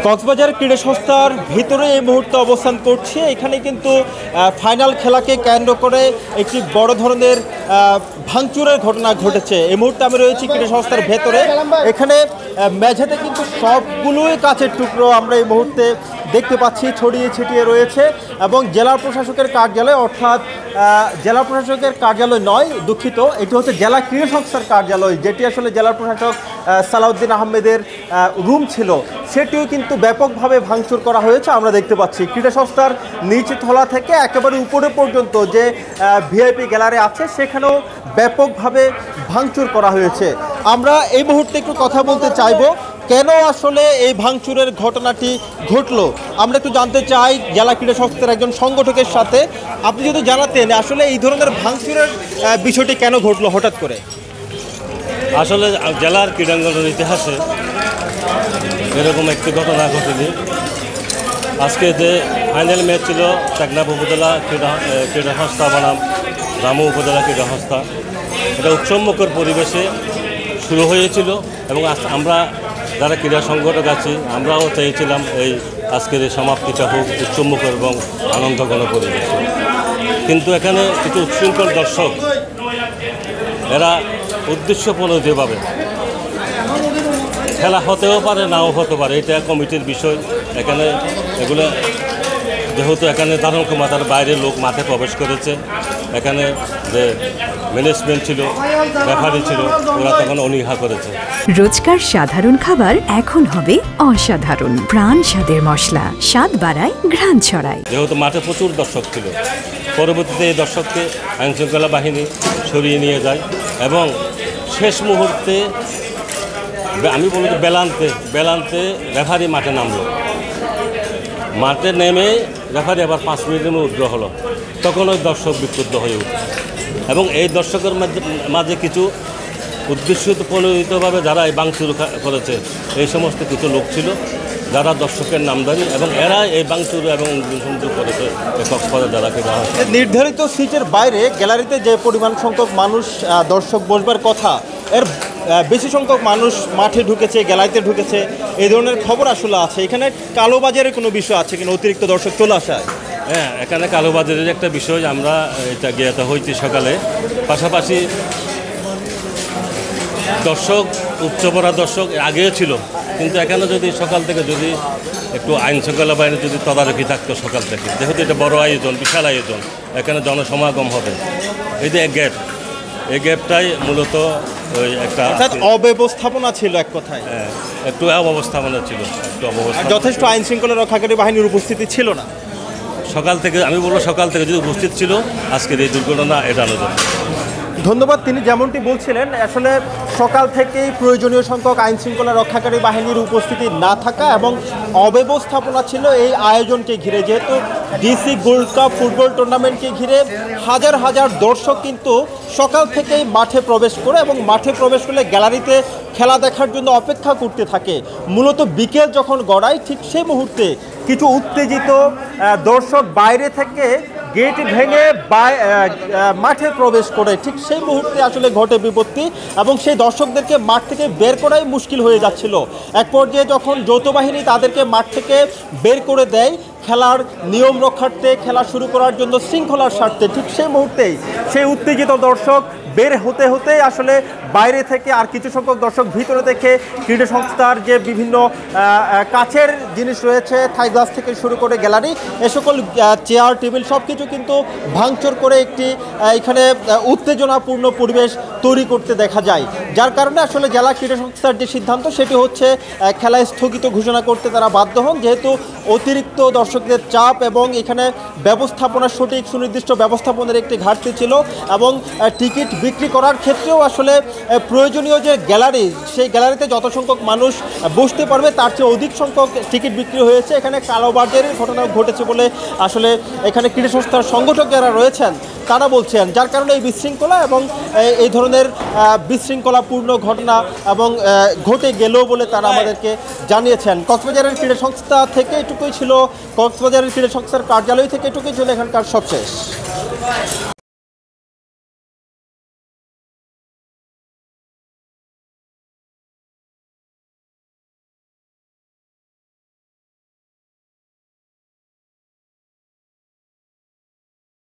কক্সবাজার ক্রীড়া সংস্থার ভিতরে এই মুহূর্তে অবস্থান করছে। এখানে কিন্তু ফাইনাল খেলাকে কেন্দ্র করে একটি বড় ধরনের ভাঙচুরের ঘটনা ঘটেছে। এই মুহূর্তে আমি রয়েছি ক্রীড়া সংস্থার ভেতরে। এখানে মেঝেতে কিন্তু সবগুলোই কাচের টুকরো আমরা এই মুহূর্তে দেখতে পাচ্ছি ছড়িয়ে ছিটিয়ে রয়েছে এবং জেলা প্রশাসকের কার্যালয়, অর্থাৎ জেলা প্রশাসকের কার্যালয় নয়, দুঃখিত, এটি হচ্ছে জেলা ক্রীড়া সংস্থার কার্যালয়, যেটি আসলে জেলা প্রশাসক সালাউদ্দিন আহমেদের রুম ছিল, সেটিও কিন্তু ব্যাপকভাবে ভাঙচুর করা হয়েছে। আমরা দেখতে পাচ্ছি ক্রীড়া সংস্থার নিচতলা থেকে একেবারে উপরে পর্যন্ত যে ভিআইপি গ্যালারি আছে সেখানেও ব্যাপকভাবে ভাঙচুর করা হয়েছে। আমরা এই মুহূর্তে একটু কথা বলতে চাইবো কেন আসলে এই ভাঙচুরের ঘটনাটি ঘটলো। আমরা একটু জানতে চাই জেলা ক্রীড়া সংস্থার একজন সংগঠকের সাথে। আপনি যদি জানাতেন আসলে এই ধরনের ভাঙচুরের বিষয়টি কেন ঘটলো হঠাৎ করে। আসলে জেলার ক্রীড়াঙ্গনের ইতিহাসে এরকম একটি ঘটনা ঘটেনি। আজকে যে ফাইনাল ম্যাচ ছিল টেকনাফ উপজেলা ক্রীড়া সংস্থা বনাম রামু উপজেলা ক্রীড়া সংস্থা, এটা উৎসবমুখর পরিবেশে শুরু হয়েছিল এবং আমরা যারা ক্রীড়া সংগঠক আছি আমরাও চেয়েছিলাম এই আজকের এই সমাপ্তিটা হোক উৎসবমুখর এবং আনন্দঘন পরিবেশে। কিন্তু এখানে কিছু উচ্ছৃঙ্খল দর্শক এরা উদ্দেশ্যপ্রণোদিতভাবে, খেলা হতেও পারে নাও হতে পারে, এটা কমিটির বিষয়। এখানে এগুলো যেহেতু এখানে ধারণ ক্ষমতার বাইরে লোক মাঠে প্রবেশ করেছে, এখানে যে ম্যানেজমেন্ট ছিল, রেফারি ছিল, ওরা তখন অনীহা করেছে। রোজকার সাধারণ খাবার এখন হবে অসাধারণ। প্রাণ স্বাদের মশলা, স্বাদ বাড়ায়, ঘ্রাণ ছড়ায়। যেহেতু মাঠে প্রচুর দর্শক ছিল, পরবর্তীতে এই দর্শককে আইনশৃঙ্খলা বাহিনী সরিয়ে নিয়ে যায় এবং শেষ মুহূর্তে আমি বলি বেলান্তে রেফারি মাঠে নামলো। মাঠে নেমে রেফারি আবার 5 মিনিটের মধ্যে উদ্র হলো, তখন ওই দর্শক বিক্ষুব্ধ হয়ে উঠে এবং এই দর্শকের মাঝে কিছু উদ্দেশ্যপ্রণোদিতভাবে যারা এই ভাঙচুর করেছে এই সমস্ত কিছু লোক ছিল যারা দর্শকের নামধারী এবং এরা এই ভাঙচুর এবং সংযোগ করেছে কক্সবাজার জেলাকে। নির্ধারিত সিটের বাইরে গ্যালারিতে যে পরিমাণ সংখ্যক মানুষ দর্শক বসবার কথা, এর বেশি সংখ্যক মানুষ মাঠে ঢুকেছে, গ্যালারিতে ঢুকেছে, এই ধরনের খবর আসলে আছে। এখানে কালোবাজারের কোনো বিষয় আছে কিনা অতিরিক্ত দর্শক চলে আসায়? হ্যাঁ, এখানে কালোবাজারের একটা বিষয় আমরা এটা জ্ঞাত হয়েছি সকালে। পাশাপাশি দর্শক উচ্চপড়া দর্শক আগেও ছিল, কিন্তু এখানে যদি সকাল থেকে যদি একটু আইন শৃঙ্খলা বাহিনী যদি তদারকি থাকতো সকাল থেকে, যেহেতু এটা বড় আয়োজন, বিশাল আয়োজন, এখানে জনসমাগম হবে, এই যে এই গ্যাপটাই মূলত ওই একটা অব্যবস্থাপনা ছিল এক কথায়। হ্যাঁ, একটু অব্যবস্থাপনা ছিল, যথেষ্ট আইন শৃঙ্খলা রক্ষাকারী বাহিনীর উপস্থিতি ছিল না সকাল থেকে। আমি বলবো সকাল থেকে যদি উপস্থিত ছিল আজকের এই দুর্ঘটনা এড়ানো যায়। ধন্যবাদ। তিনি যেমনটি বলছিলেন আসলে সকাল থেকেই প্রয়োজনীয় সংখ্যক আইন শৃঙ্খলা রক্ষাকারী বাহিনীর উপস্থিতি না থাকা এবং অব্যবস্থাপনা ছিল এই আয়োজনকে ঘিরে। যেহেতু ডিসি গোল্ড কাপ ফুটবল টুর্নামেন্টকে ঘিরে হাজার হাজার দর্শক কিন্তু সকাল থেকেই মাঠে প্রবেশ করে এবং মাঠে প্রবেশ করলে গ্যালারিতে খেলা দেখার জন্য অপেক্ষা করতে থাকে। মূলত বিকেল যখন গড়ায় ঠিক সেই মুহূর্তে কিছু উত্তেজিত দর্শক বাইরে থেকে গেট ভেঙে মাঠে প্রবেশ করে, ঠিক সেই মুহূর্তে আসলে ঘটে বিপত্তি এবং সেই দর্শকদেরকে মাঠ থেকে বের করাই মুশকিল হয়ে যাচ্ছিল। এক পর্যায়ে যখন যৌথ বাহিনী তাদেরকে মাঠ থেকে বের করে দেয় খেলার নিয়ম রক্ষার্থে, খেলা শুরু করার জন্য শৃঙ্খলার স্বার্থে, ঠিক সেই মুহূর্তেই সেই উত্তেজিত দর্শক বের হতে হতে আসলে বাইরে থেকে আর কিছু সংখ্যক দর্শক ভিতরে দেখে ক্রীড়া সংস্থার যে বিভিন্ন কাচের জিনিস রয়েছে, থাই গ্লাস থেকে শুরু করে গ্যালারি, এ সকল চেয়ার টেবিল সব কিছু কিন্তু ভাঙচুর করে একটি এখানে উত্তেজনাপূর্ণ পরিবেশ তৈরি করতে দেখা যায়। যার কারণে আসলে জেলা ক্রীড়া সংস্থার যে সিদ্ধান্ত সেটি হচ্ছে খেলা স্থগিত ঘোষণা করতে তারা বাধ্য হন, যেহেতু অতিরিক্ত দর্শকদের চাপ এবং এখানে ব্যবস্থাপনার সঠিক সুনির্দিষ্ট ব্যবস্থাপনার একটি ঘাটতি ছিল এবং টিকিট বিক্রি করার ক্ষেত্রেও আসলে প্রয়োজনীয় যে গ্যালারি, সেই গ্যালারিতে যত সংখ্যক মানুষ বসতে পারবে তার চেয়ে অধিক সংখ্যক টিকিট বিক্রি হয়েছে। এখানে কালোবাজারের ঘটনা ঘটেছে বলে আসলে এখানে ক্রীড়া সংস্থার সংগঠক যারা রয়েছেন তারা বলছেন, যার কারণে এই বিশৃঙ্খলা এবং এই ধরনের বিশৃঙ্খলাপূর্ণ ঘটনা এবং ঘটে গেলেও বলে তারা আমাদেরকে জানিয়েছেন। কক্সবাজারের ক্রীড়া সংস্থা থেকে এটুকুই ছিল, কক্সবাজারের ক্রীড়া সংস্থার কার্যালয় থেকে এটুকুই ছিল এখানকার সবশেষ।